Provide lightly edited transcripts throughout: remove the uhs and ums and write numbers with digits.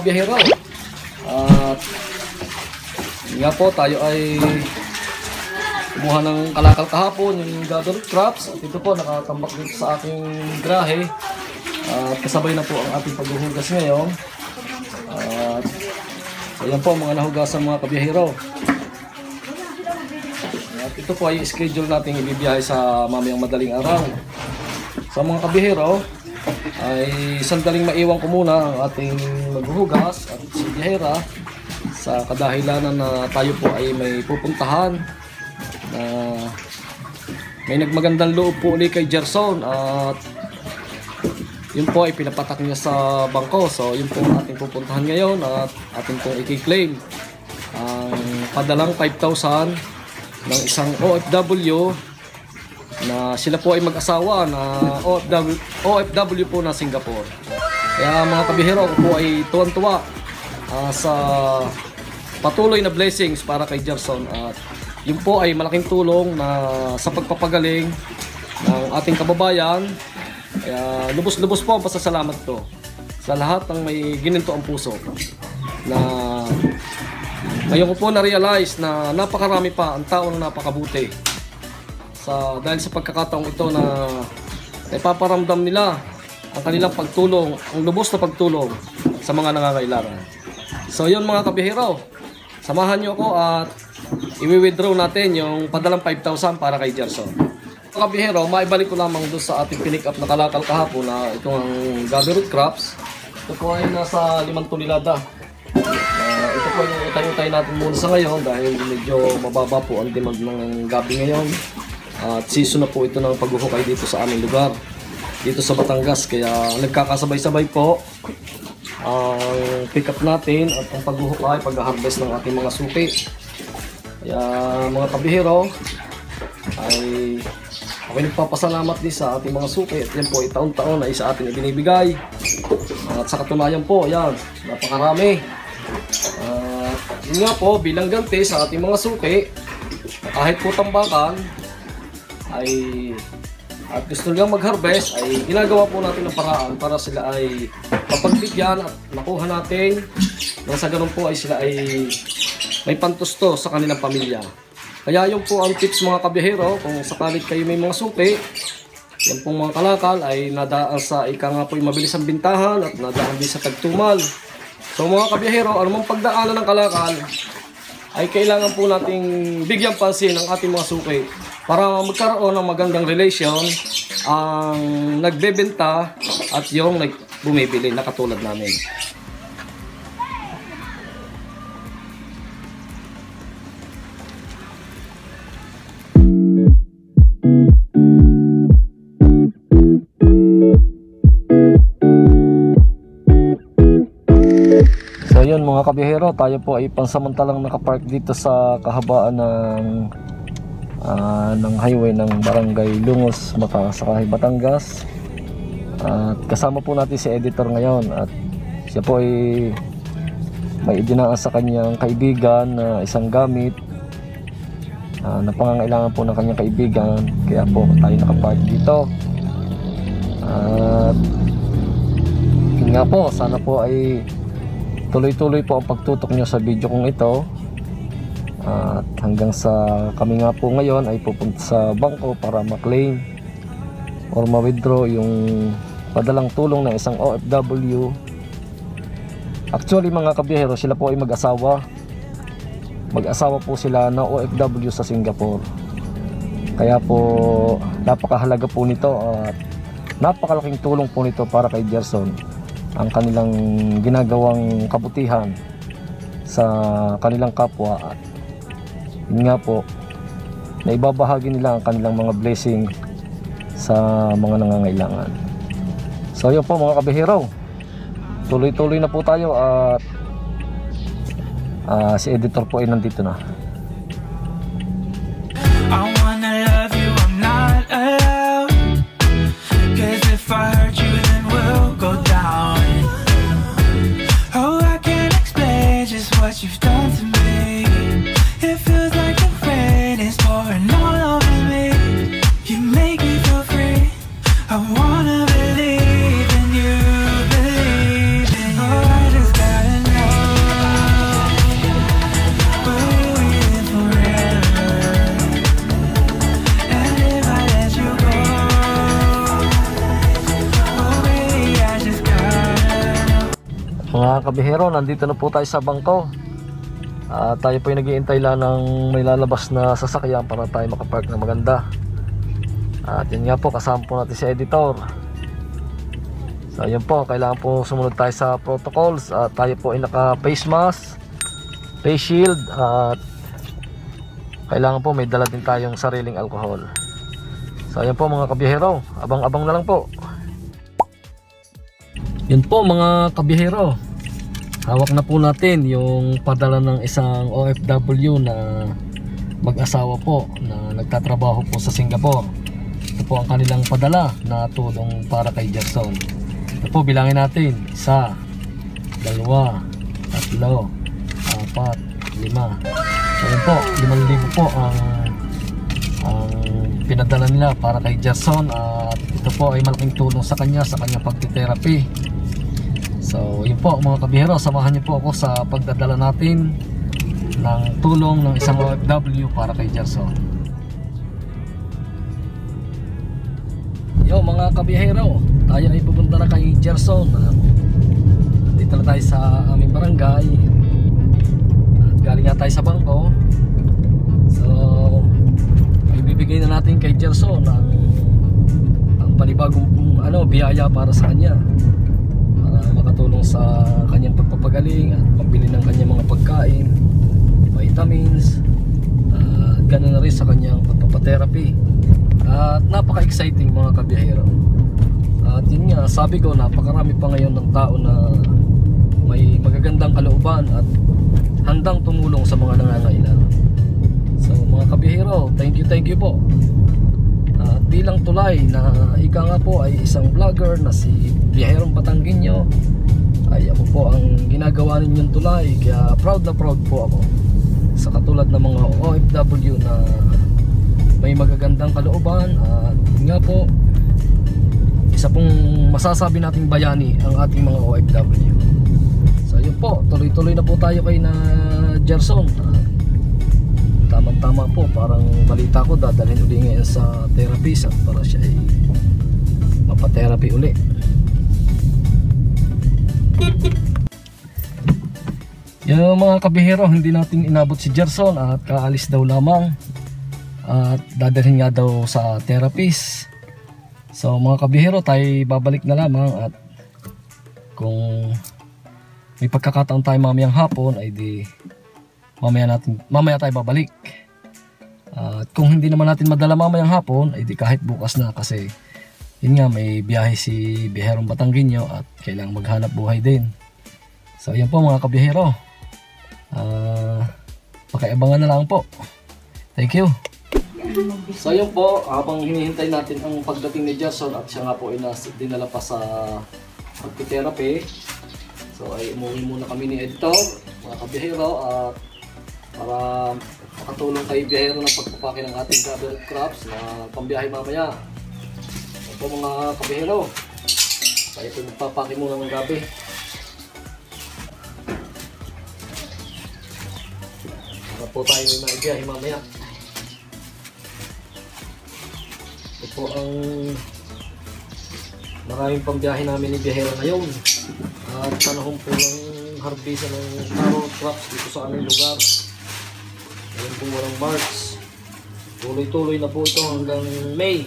kabiyahero. At nga po, tayo ay kumuha ng kalakal kahapon, yung gathered crops. At ito po, nakatambak dito sa aking grahe. At kasabay na po ang ating paghuhugas ngayon. At ayan po mga nahugasan mga kabiyahero. At ito po ay schedule natin ibibiyahe sa mamayang madaling araw. Sa mga kabiyahero ay sandaling maiwan ko muna ang ating maghuhugas at si biyahera sa kadahilanan na tayo po ay may pupuntahan na may nagmagandang loob po ulit kay Gerson at yun po ay pinapatak niya sa bangko. So yun po ang ating pupuntahan ngayon at ating pong i-claim ang padalang 5,000 ng isang OFW na sila po ay mag-asawa na OFW po na Singapore. Kaya mga kabihero, ako po ay tuwan-tuwa sa patuloy na blessings para kay Gerson at yun po ay malaking tulong na sa pagpapagaling ng ating kababayan. Kaya lubos-lubos po ang pasasalamat ko sa lahat ng may gininto ang puso na ngayon ko po na-realize na napakarami pa ang tao na napakabuti. Dahil sa pagkakataong ito na ipaparamdam nila ang kanilang pagtulong, ang lubos na pagtulong sa mga nangangailangan. So yun mga kabihero, samahan nyo ako at i-withdraw natin yung padalang 5,000 para kay Gerson. Mga kabihero, maibalik ko lamang doon sa ating pinick up na kalakal kahapon na itong gathered crops. Ito po ay nasa 5 tonelada. Ito po yung utay-utay natin muna sa ngayon dahil medyo mababa po ang demand ng gabi ngayon. At season na po ito ng paghuhukay dito sa aming lugar, dito sa Batangas. Kaya nagkakasabay-sabay po ang pick up natin at ang paghuhukay, pag-harvest ng ating mga suki. Kaya mga kabihero, ay ako nagpapasalamat din sa ating mga suki. At yan po ay taon-taon na isa ating ibinibigay. At sa katunayan po, yan, napakarami. Yun nga po, bilang ganti sa ating mga suki, kahit po tambakan, at gusto nilang mag-harvest, ay ginagawa po natin ng paraan para sila ay papagbigyan at makuha natin nang sa ganun po ay sila ay may pantusto sa kanilang pamilya. Kaya yung po ang tips mga kabiyahero, kung sakalit kayo may mga suki, yan pong mga kalakal ay nadaan sa ika nga po yung mabilis ang bintahan at nadaan din sa tagtumal. So mga kabiyahero, anumang pagdaanan ng kalakal ay kailangan po nating bigyan pansin ang ating mga suki para magkaroon ng magandang relation ang nagbebenta at yung bumibili na katulad namin. So yun mga kabihero, tayo po ay pansamantalang nakapark dito sa kahabaan ng highway ng Barangay Lungos, Sakahay, Batangas. At kasama po natin si editor ngayon at siya po ay may idinaan sa kanyang kaibigan na isang gamit na pangangailangan po ng kanyang kaibigan, kaya po tayo nakapark dito. At yun nga po, sana po ay tuloy-tuloy po ang pagtutok nyo sa video kong ito. At hanggang sa kami nga po ngayon ay pupunta sa bangko para ma-claim or ma-withdraw yung padalang tulong ng isang OFW. Actually mga kabiyahero, sila po ay mag-asawa. Mag-asawa po sila na OFW sa Singapore. Kaya po napakahalaga po nito at napakalaking tulong po nito para kay Gerson ang kanilang ginagawang kabutihan sa kanilang kapwa. At yun nga po, na ibabahagi nila ang kanilang mga blessing sa mga nangangailangan. So yun po mga kabihero, tuloy-tuloy na po tayo at si editor po ay nandito na. I wanna love you, I'm not allowed, 'cause if I hurt you then we'll go down. Oh, I can't explain just what you've done to me. It feels like the rain is pouring all over me. You make me feel free. I wanna believe in you, believe in you. Oh, I just gotta kabihero, nandito na po tayo sa bangko. Tayo po ay nag-iintay lang ng may lalabas na sasakyan para tayo makapark na maganda. At yun nga po, kasama po natin si editor. So yun po, kailangan po sumunod tayo sa protocols. Tayo po ay naka face mask, face shield, at kailangan po may dala din tayong sariling alcohol. So yun po mga kabihero, abang-abang na lang po. Yun po mga kabihero, hawak na po natin yung padala ng isang OFW na mag-asawa po na nagtatrabaho po sa Singapore. Ito po ang kanilang padala na tulong para kay Gerson. Ito po, bilangin natin: 1, 2, 3, 4, 5. So yun po, 5,000 po ang pinadala nila para kay Gerson. At ito po ay malaking tulong sa kanyang pagtitherapy. So yun po mga kabihero, samahan niyo po ako sa pagdadala natin ng tulong ng isang OFW para kay Gerson. Yo mga kabihero, tayo ay pupunta na kay Gerson. Dito na tayo sa aming barangay. At galing nga tayo sa bangko. So ibibigay na natin kay Gerson ang panibagong biyaya para sa kanya, para makatulong sa kanyang pagpapagaling at pambili ng kanyang mga pagkain, vitamins, ganoon na rin sa kanyang pagpapatherapy. At napaka-exciting mga kabiyahero. At yun nga, sabi ko, napakarami pa ngayon ng tao na may magagandang kalooban at handang tumulong sa mga nangangailangan. So mga kabiyahero, thank you po. At bilang tulay na ika nga po ay isang vlogger na si Biyaherong Batanggenyo, ay ako po ang ginagawa ninyong tulay. Kaya proud na proud po ako sa katulad ng mga OFW na may magagandang kalooban. At yun nga po, isa pong masasabi nating bayani ang ating mga OFW. So yun po, tuloy-tuloy na po tayo kay na Gerson. Tamang-tama po, parang balita ko dadalhin uli ngayon sa therapist at para siya ay mapatherapy uli. Yung mga kabihero, hindi natin inabot si Gerson at kaalis daw lamang. At dadalhin nga daw sa therapist. So mga kabihero, tayo babalik na lamang. At kung may pagkakataon tayo mamayang hapon, ay di mamaya tayo babalik. At kung hindi naman natin madala mamayang hapon, ay di kahit bukas na, kasi yun nga, may biyahe si Biyaherong Batanggenyo at kailangang maghanap buhay din. So yan po mga kabihero, pakiabangan na lang po. Thank you. So yun po, habang hinihintay natin ang pagdating ni Gerson at siya nga po ay dinala pa sa pagtitherapy, so ay umuwi muna kami ni editor, mga kabihero, at para makatulong kay Biyahero ng pagpapake ng ating gathered crops na pambiyahe mamaya. So po mga kabihero, tayo po magpapake muna ng gabi. Para po tayo may maibiyahe mamaya. Ito po ang maraming pambiyahe namin ni Biyahero ngayon. At panahon po ng harvestan ng carrot crops dito sa aming lugar. Ngayon po walang March. Tuloy-tuloy na po ito hanggang May.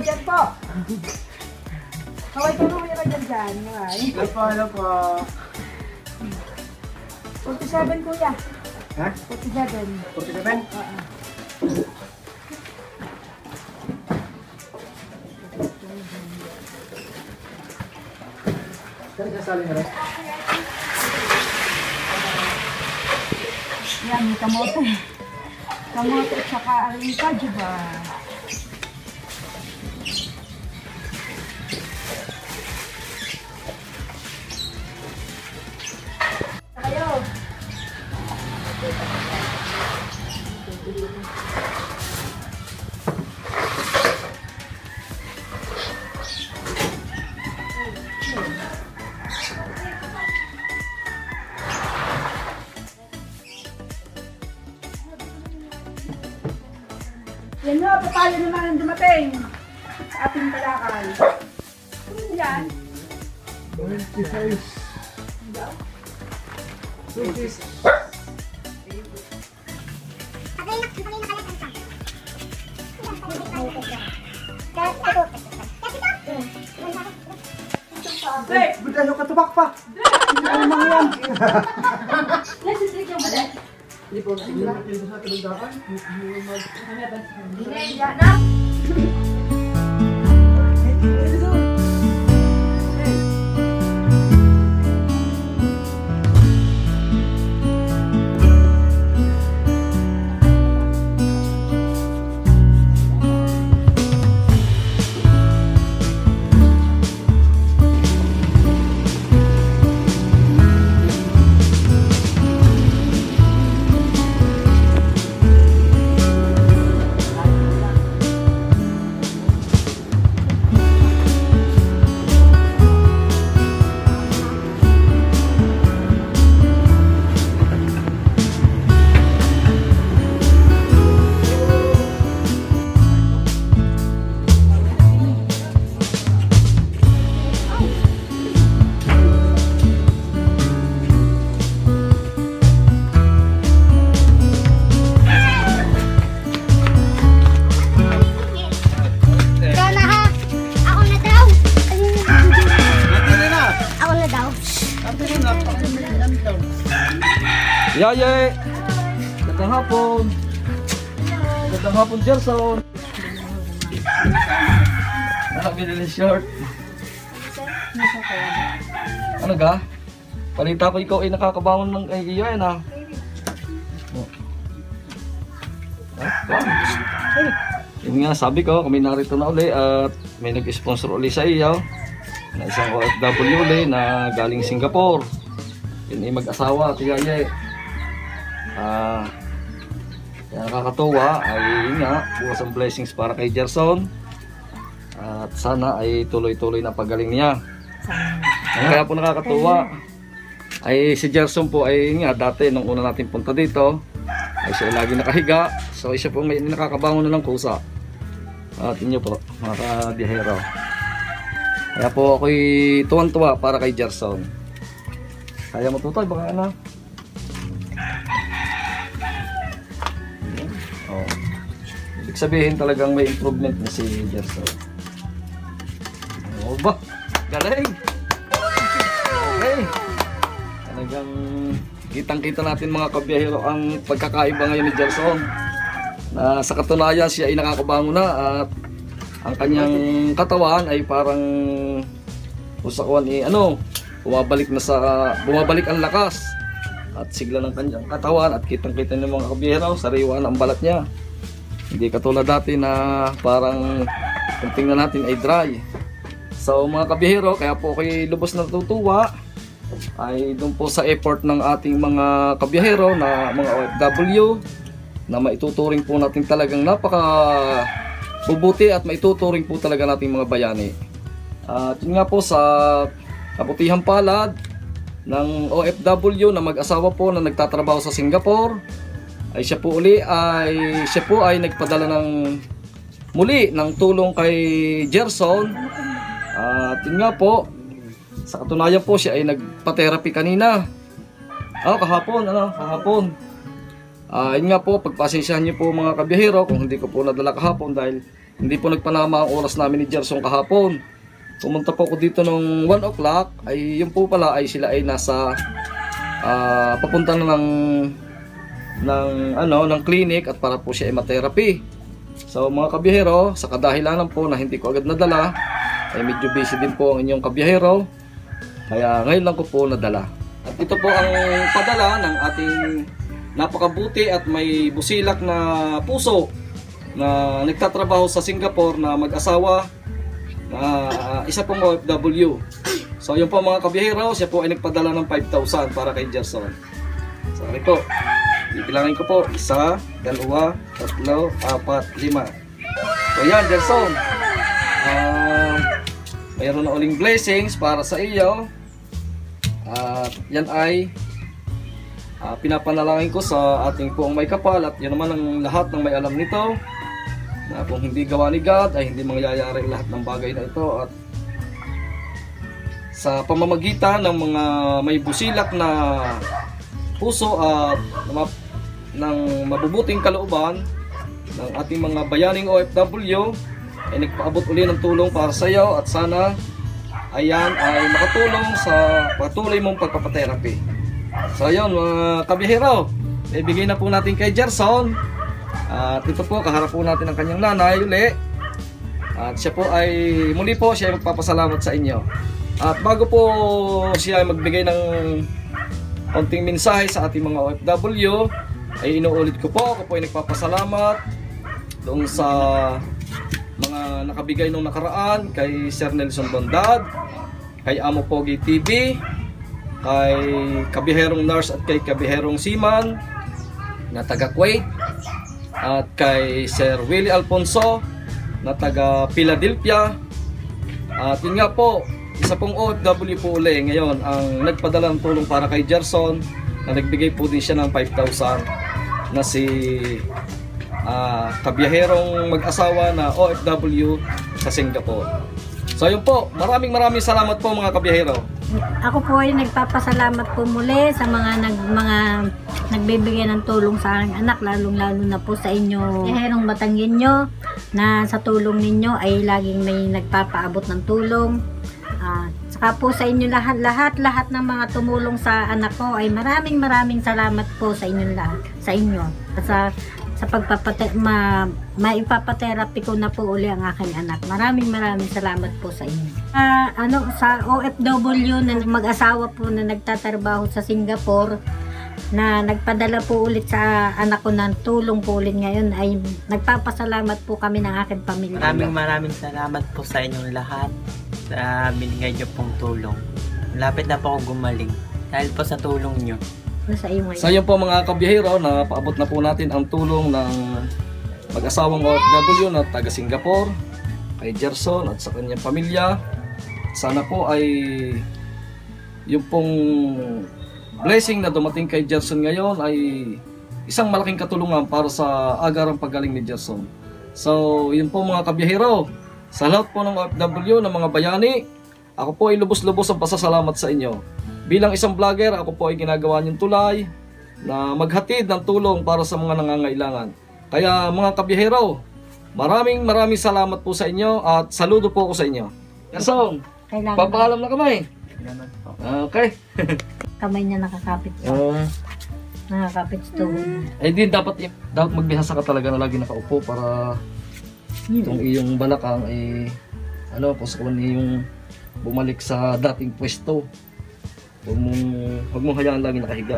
dyan po. Kaway ka ka dyan. Hello po. 47 kuya. Ha? 47. 47? Kaya kasali na rin? Yan, may kamote. Kamote at saka arika, diba? Kayo. Yan na, papalo naman ang dumating sa ating kalakal. Ano yan? 26. Hey! Buta yung katubak pa. Ano mga yan? Hindi po, hindi po sa tindakan. Yan na! Ikaw na ha. Ako na daw. Ako na daw. Yaye! Magandang hapon! Magandang hapon, Gerson! Nakabili ng short. Ano ga? Palita ko ikaw ay nakakabangon ng ay iyo yan ha. Yun nga, sabi ko, kami narito na uli at may nag-sponsor uli sa iyo na isang OFW uli na galing Singapore. Yun ay mag-asawa, tiyaye. Kaya nakakatuwa ay yun nga, bukas ang blessings para kay Gerson. At sana ay tuloy-tuloy na pagaling niya. Kaya po nakakatuwa ay si Gerson po ay yun nga, dati nung una natin punta dito ay siya lagi nakahiga. So siya po may nakakabangon na ng kusa. At inyo po mga kabiyahero. Kaya po ako'y tuwan-tuwa para kay Gerson. Kaya mo tutoy baka ano. Oh. Ibig sabihin talagang may improvement na si Gerson. Oh ba? Galing! Okay. Talagang kitang-kita natin mga kabiyahero ang pagkakaiba ngayon ni Gerson. Na sa katunayan siya ay nakakabango na at ang kanyang katawan ay parang usakuan ano, bumabalik ang lakas at sigla ng kanyang katawan at kitang-kita ng mga kabiyahero, sariwa ang balat niya. Hindi katulad dati na parang kung tingnan natin ay dry. So mga kabiyahero, kaya po ako'y lubos na natutuwa ay doon po sa effort ng ating mga kabiyahero na mga OFW na maituturing po natin talagang napaka bubuti at maituturing po talaga nating mga bayani. At yun nga po sa kabutihang palad ng OFW na mag-asawa po na nagtatrabaho sa Singapore ay siya po ay nagpadala ng muli ng tulong kay Gerson. At yun nga po, sa katunayan po siya ay nagpa-therapy kanina. Kahapon. Yun nga po, pagpasensyahan niyo po mga kabiyahero kung hindi ko po nadala kahapon dahil hindi po nagpanama ang oras namin ni Gerson kahapon. Pumunta po ako dito nung 1 o'clock, ay yun po pala ay sila ay nasa papunta na ng clinic at para po siya ay ma-therapy. So mga kabiyahero, sa kadahilanan po na hindi ko agad nadala, ay medyo busy din po ang inyong kabiyahero, kaya ngayon lang ko po nadala. At ito po ang padala ng ating napakabuti at may busilak na puso na nagtatrabaho sa Singapore na mag-asawa na isa pong OFW. So yun po mga kabiyahero, siya po ay nagpadala ng 5,000 para kay Gerson. So ito, bibilangin ko po, 1, 2, 3, 4, 5. So yan Gerson, mayroon na uling blessings para sa iyo. At yan ay pinapanalangin ko sa ating poong may kapal at yun naman ang lahat ng may alam nito na kung hindi gawa ni God ay hindi mangyayari lahat ng bagay na ito. At sa pamamagitan ng mga may busilak na puso at ng mabubuting kalooban ng ating mga bayaning OFW ay nagpaabot uli ng tulong para sa iyo at sana ayan ay makatulong sa patuloy mong pagpapatherapy. So ayun mga kabihero, ibigay na po natin kay Gerson. At ito po, kaharap po natin ang kanyang nanay uli. At siya po ay, muli po siya ay magpapasalamat sa inyo. At bago po siya ay magbigay ng konting mensahe sa ating mga OFW, ay inuulit ko po, ako po ay nagpapasalamat doon sa mga nakabigay nung nakaraan kay Sir Nelson Bondad, kay Amo Pogi TV, kay Kabiherong Nurse at kay Kabiherong Seaman na taga Kuwait, at kay Sir Willie Alfonso na taga Philadelphia. At yun nga po, isa pong OFW po uli ngayon ang nagpadala ng tulong para kay Gerson na nagbigay po din siya ng 5,000 na si kabiyaherong mag-asawa na OFW sa Singapore. So yun po, maraming salamat po mga kabiyahero. Ako po ay nagpapasalamat po muli sa mga nagbibigay ng tulong sa aking anak, lalong-lalo na po sa inyo, Herong Batanggenyo, na sa tulong ninyo ay laging may nagpapaabot ng tulong. Saka po sa inyo lahat ng mga tumulong sa anak ko ay maraming salamat po sa inyo lahat, sa inyo. Sa maipapatherapy ko na po uli ang aking anak. Maraming salamat po sa inyo. Sa OFW na mag-asawa po na nagtatrabaho sa Singapore, na nagpadala po ulit sa anak ko ng tulong po ulit ngayon, ay nagpapasalamat po kami ng aking pamilya. Maraming salamat po sa inyong lahat sa binigay niyo pong tulong. Lapit na po ako gumaling dahil po sa tulong niyo. Sa iyo po mga kabiyahero, na paabot na po natin ang tulong ng mag-asawang OFW na taga Singapore, kay Gerson at sa kanyang pamilya. Sana po ay yung pong blessing na dumating kay Gerson ngayon ay isang malaking katulungan para sa agarang paggaling ni Gerson. So yun po mga kabiyahero, sa lahat po ng OFW, ng mga bayani, ako po ay lubos-lubos ang pasasalamat sa inyo. Bilang isang vlogger, ako po ay ginagawa niyong tulay na maghatid ng tulong para sa mga nangangailangan. Kaya mga kabiyahero, maraming salamat po sa inyo at saludo po ako sa inyo. Gerson, papaalam na kamay. Okay. Kamay niya nakakapit sa nakakapit sa tuhod. Di dapat magbihasa ka talaga na lagi nakaupo para itong iyong balakang ay kung saan yung bumalik sa dating pwesto. Huwag mong hayaan lagi nakahiga.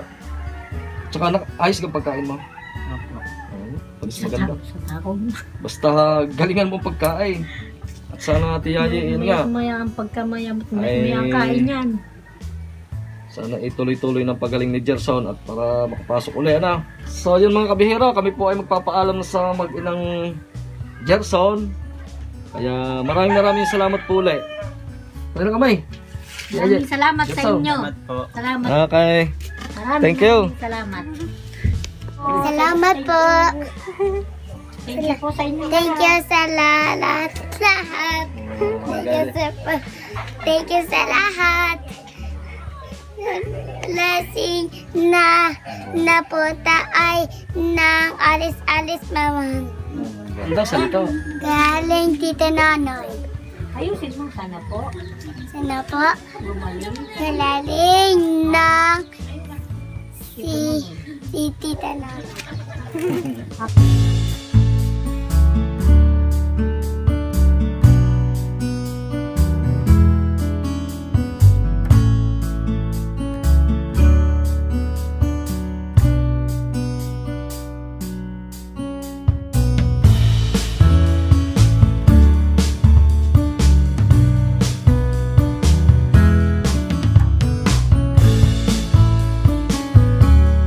Tsaka ayos kang pagkain mo. Mas maganda. Basta galingan mo pagkain. At sana tiyaye yun nga. Maya ang pagkamayamot may ang kain yan. Sana ituloy-tuloy ng pagaling ni Gerson at para makapasok ulit na. So yun mga kabihero, kami po ay magpapaalam sa mag-inang Gerson. Kaya maraming salamat po ulit. Pwede na kamay. Maraming salamat sa inyo. Salamat. Okay. Thank you. Salamat. Salamat po. Thank you po sa inyo. Thank you sa lahat. Thank you sa lahat. Blessing na napunta ay nang alis-alis naman. Ano daw salita? Galing Tita Nonoy. Ayusin mo sana po. Sana po, Gumaling. galaling ng si Tita Nonoy.